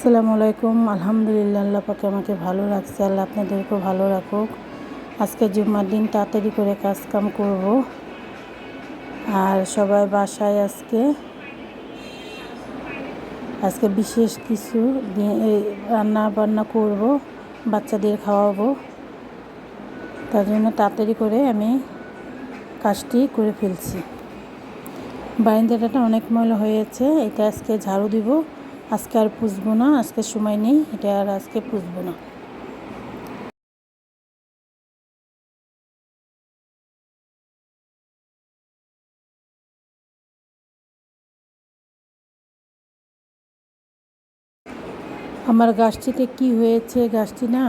আসসালামু আলাইকুম। আলহামদুলিল্লাহ, আল্লাহ পাকে আমাকে ভালো রাখছে। আল্লাহ আপনাদেরকেও ভালো রাখুক। আজকে জুম্মার দিন তাড়াতাড়ি করে কাজকাম করব, আর সবাই বাসায় আজকে বিশেষ কিছু রান্না বান্না করব, বাচ্চাদের খাওয়াবো। তার জন্য তাড়াতাড়ি করে আমি কাজটি করে ফেলছি। বারান্দাটা অনেক ময়লা হয়েছে, এটা আজকে ঝাড়ু দিব। আজকে আর পুষবো না, আজকে সময় নেই, এটা আর আজকে পুষবো না। আমার গাছটিতে কি হয়েছে, গাছটি না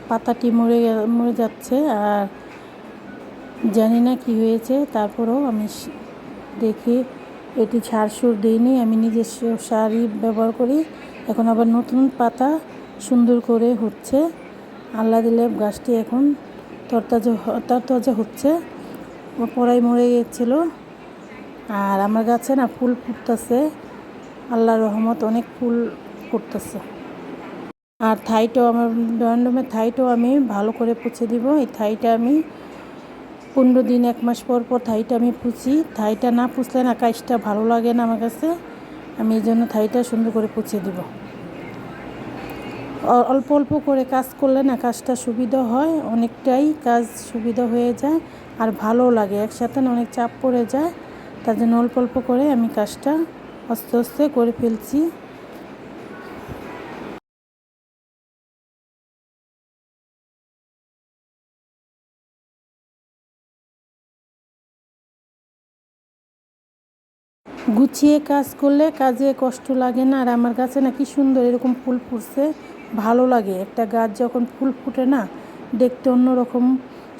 পাতাটি মরে মরে যাচ্ছে, আর জানি না কি হয়েছে। তারপরেও আমি দেখি এটি সার সুর দিইনি, আমি নিজস্ব সারই ব্যবহার করি। এখন আবার নতুন পাতা সুন্দর করে হচ্ছে। আল্লাহ দিলে গাছটি এখন তরতাজা হচ্ছে। পড়াই মরে গিয়েছিলো। আর আমার গাছে না ফুল ফুটতেছে, আল্লাহর রহমত, অনেক ফুল ফুটতেছে। আর থাইটাও, আমার ড্রয়িং রুমের থাইটাও আমি ভালো করে পুছে দিব। এই থাইটা আমি 15 দিন 1 মাস পর পর থাইটা আমি পুছি। থাইটা না পুছলে না কাজটা ভালো লাগে না আমার কাছে। আমি এই জন্য থাইটা সুন্দর করে পুছে দিব। অল্প অল্প করে কাজ করলে না কাজটা সুবিধা হয়, অনেকটাই কাজ সুবিধা হয়ে যায়, আর ভালো লাগে। একসাথে না অনেক চাপ পড়ে যায়, তার জন্য অল্প অল্প করে আমি কাজটা আস্তে আস্তে করে ফেলছি। গুছিয়ে কাজ করলে কাজে কষ্ট লাগে না। আর আমার গাছে না কি সুন্দর এরকম ফুল ফুটছে, ভালো লাগে। একটা গাছ যখন ফুল ফুটে না, দেখতে অন্যরকম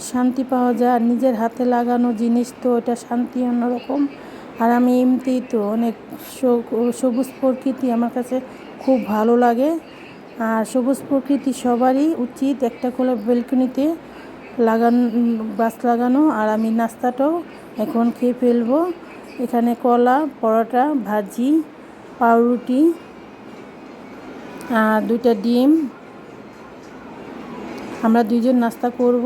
শান্তি পাওয়া যায়। আর নিজের হাতে লাগানো জিনিস তো এটা শান্তি অন্যরকম। আর আমি এমনিতেই তো অনেক সবুজ প্রকৃতি আমার কাছে খুব ভালো লাগে। আর সবুজ প্রকৃতি সবারই উচিত একটা করে ব্যালকনিতে গাছ লাগানো। আর আমি নাস্তাটাও এখন খেয়ে ফেলবো। এখানে কলা, পরোটা, ভাজি, পাউরুটি আর 2টা ডিম, আমরা 2জন নাস্তা করব।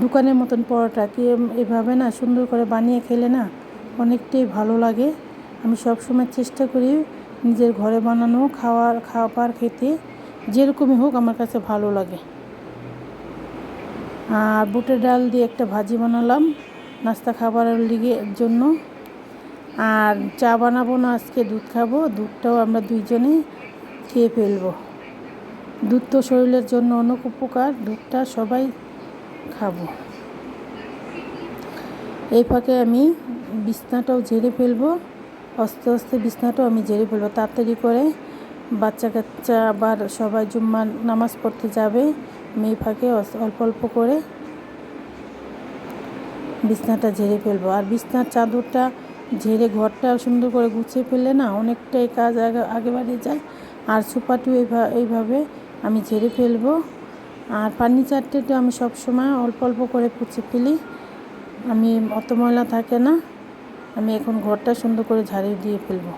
দোকানের মতন পরোটা কি এভাবে না সুন্দর করে বানিয়ে খেলে না অনেকটাই ভালো লাগে। আমি সবসময় চেষ্টা করি নিজের ঘরে বানানো খাবার খেতে, যেরকমই হোক আমার কাছে ভালো লাগে। আর বুটের ডাল দিয়ে একটা ভাজি বানালাম নাস্তা খাবারের জন্য। আর চা বানাবো না, আজকে দুধ খাবো। দুধটাও আমরা 2জনে খেয়ে ফেলবো। দুধ তো শরীরের জন্য অনেক উপকার, দুধটা সবাই খাবো। এই ফাঁকে আমি বিছনাটাও ঝেড়ে ফেলবো, আস্তে আস্তে বিছনাটাও আমি ঝেড়ে ফেলবো তাড়াতাড়ি করে। বাচ্চা কাচ্চা আবার সবাই জুম্মার নামাজ পড়তে যাবে। আমি এই ফাঁকে অল্প অল্প করে বিছনাটা ঝেড়ে ফেলবো। আর বিছনার চাদরটা ঝেড়ে ঘরটা সুন্দর করে গুছিয়ে ফেললে না অনেকটাই কাজ আগে বাড়িয়ে যায়। আর সুপাটিও এইভাবে আমি ঝেড়ে ফেলবো। আর ফার্নিচারটা আমি সবসময় অল্প অল্প করে পুছে ফেলি, আমি অত ময়লা থাকে না। আমি এখন ঘরটা সুন্দর করে ঝাড়ু দিয়ে ফেলবো।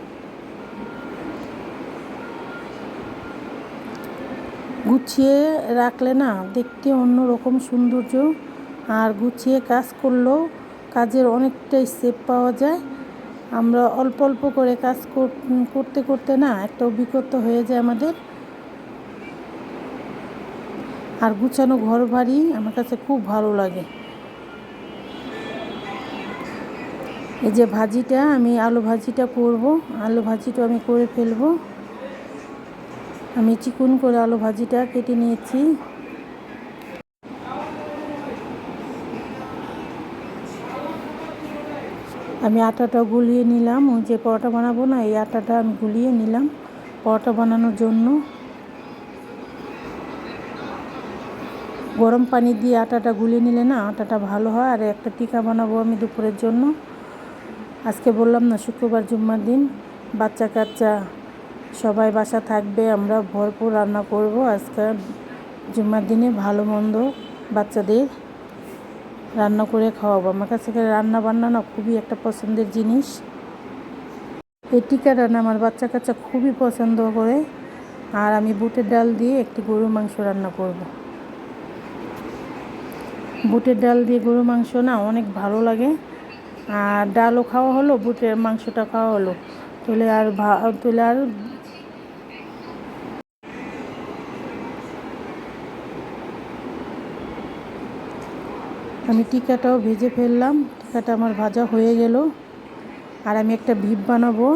গুছিয়ে রাখলে না দেখতে অন্যরকম সৌন্দর্য, আর গুছিয়ে কাজ করলেও কাজের অনেকটাই সেভ পাওয়া যায়। আমরা অল্প অল্প করে কাজ করতে করতে না একটা অভিজ্ঞতা হয়ে যায় আমাদের। আর গুছানো ঘর বাড়ি আমার কাছে খুব ভালো লাগে। এই যে ভাজিটা, আমি আলু ভাজিটা করব, আলু ভাজিটা আমি করে ফেলবো। আমি চিকন করে আলু ভাজিটা কেটে নিয়েছি। আমি আটাটা গুলিয়ে নিলাম, ওই যে পরোটা বানাবো না, এই আটাটা আমি গুলিয়ে নিলাম পরোটা বানানোর জন্য। গরম পানি দিয়ে আটাটা গুলিয়ে নিলে না আটাটা ভালো হয়। আর একটা টিকা বানাবো আমি দুপুরের জন্য। আজকে বললাম না শুক্রবার জুম্মার দিন, বাচ্চা কাচ্চা সবাই বাসা থাকবে, আমরা ভরপুর রান্না করব আজকে জুম্মার দিনে। ভালো মন্দ বাচ্চাদের রান্না করে খাওয়াবো। আমার কাছে রান্না বান্না না খুবই একটা পছন্দের জিনিস। এই টিকা রান্না আমার বাচ্চা কাচ্চা খুবই পছন্দ করে। আর আমি বুটের ডাল দিয়ে একটি গরুর মাংস রান্না করব। বুটের ডাল দিয়ে গরুর মাংস না অনেক ভালো লাগে। আর ডালও খাওয়া হলো, বুটের মাংসটা খাওয়া হলো, তুলে আর আমি টিকাটাও ভেজে ফেললাম। টিকাটা আমার ভাজা হয়ে গেল। আর আমি একটা ভিপ বানাবো,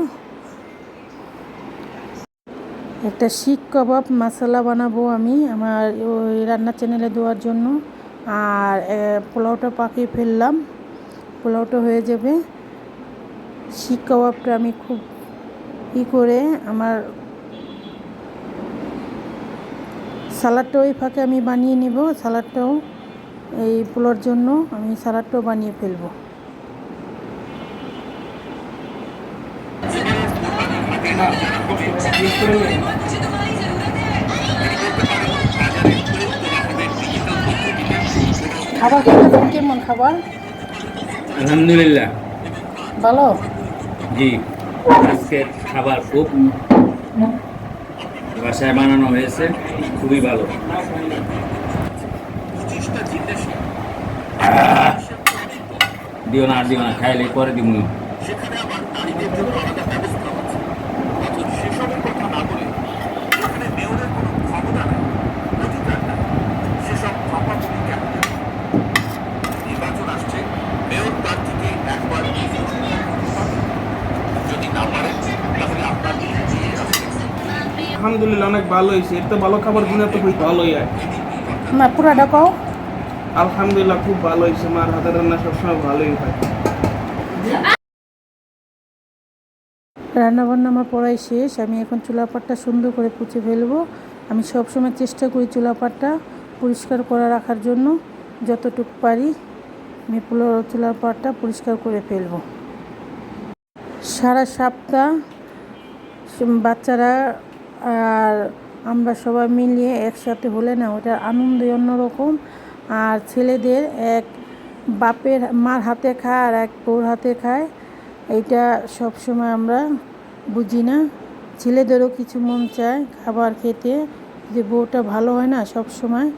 একটা শিক কাবাব মশলা বানাবো আমি আমার ওই রান্নার চ্যানেলে দেওয়ার জন্য। আর পোলাওটা পাকিয়ে ফেললাম, পোলাওটা হয়ে যাবে। শিক কাবাবটা আমি খুব করে আমার সালাডটা ওই ফাঁকে আমি বানিয়ে নিব। সালাডটাও এই পোলাওর জন্য আমি সালাডটাও বানিয়ে ফেলবো। খাবার খেয়েছেন, কেমন খাবার? আলহামদুলিল্লাহ ভালো। জি, আজকের খাবার খুব বাসায় বানানো হয়েছে, খুবই ভালো। দিও না আর দিও না, খাইলে পরে দিব। আলহামদুলিল্লাহ অনেক ভালো হয়েছে। এর তো ভালো খাবার গুণে তো খুব ভালোই হয়। না পুরাটা কও। আলহামদুলিল্লাহ খুব ভালো হয়েছে। মার হাতের রান্না সবসময় ভালোই হয়। রান্নাবান্না আমার পড়াই শেষ। আমি এখন চুলাপাটটা সুন্দর করে পুছে ফেলবো। আমি সবসময় চেষ্টা করি চুলাপাটটা পরিষ্কার করে রাখার জন্য। যতটুকু পারি আমি চুলাপাটটা পরিষ্কার করে ফেলবো। সারা সপ্তাহ বাচ্চারা আর আমরা সবাই মিলিয়ে একসাথে হলে না ওটার আনন্দই অন্যরকম। আর ছেলেদের এক মার হাতে খায় আর এক বউর হাতে খায়, এইটা সবসময় আমরা বুঝি না। ছেলেদেরও কিছু মন চায় খাবার খেতে, যে বউটা ভালো হয় না, সব সময়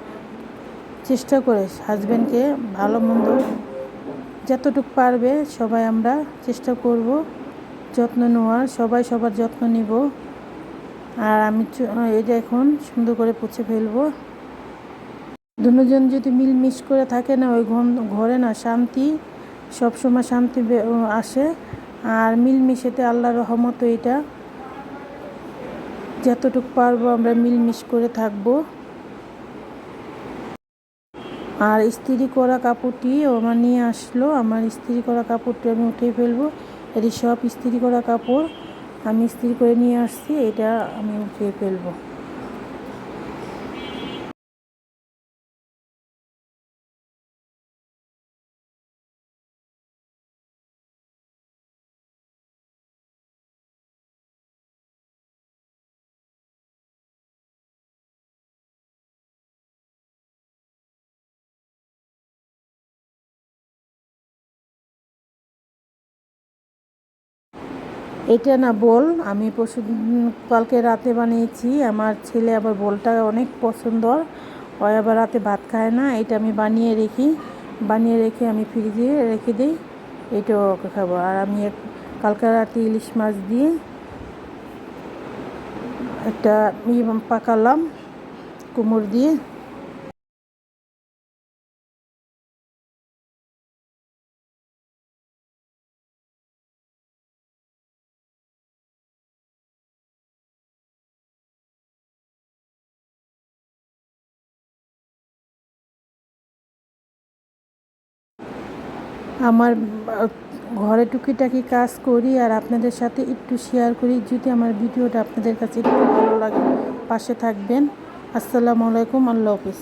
চেষ্টা করে হাজব্যান্ডকে ভালো মন্দ যতটুকু পারবে সবাই আমরা চেষ্টা করব যত্ন নেওয়ার, সবাই সবার যত্ন নিব। আর আমি এটা এখন সুন্দর করে পুছে ফেলবো। দুজন যদি মিলমিশ করে থাকে না, ওই ঘরে না শান্তি, সবসময় শান্তি আসে। আর মিলমিশেতে আল্লাহর রহমত, এটা যতটুকু পারবো আমরা মিলমিশ করে থাকবো। আর ইস্ত্রি করা কাপড়টি আমার নিয়ে আসলো, আমার ইস্ত্রি করা কাপড়টি আমি উঠিয়ে ফেলবো। এটি সব ইস্ত্রি করা কাপড় আমি ইস্ত্রি করে নিয়ে আসছি, এটা আমি উঠিয়ে ফেলবো। এটা না বল, আমি কালকে রাতে বানিয়েছি। আমার ছেলে আবার বলটা অনেক পছন্দ, ওই আবার রাতে ভাত খায় না। এটা আমি বানিয়ে রেখে আমি ফ্রিজে রেখে দিই, এটাও ওকে খাবো। আর আমি কালকে রাতে ইলিশ মাছ দিয়ে একটা পাকালাম কুমড় দিয়ে। আমার ঘরে টুকিটাকি কাজ করি আর আপনাদের সাথে একটু শেয়ার করি। যদি আমার ভিডিওটা আপনাদের কাছে একটু ভালো লাগে, পাশে থাকবেন। আসসালামু আলাইকুম, আল্লাহ হাফিজ।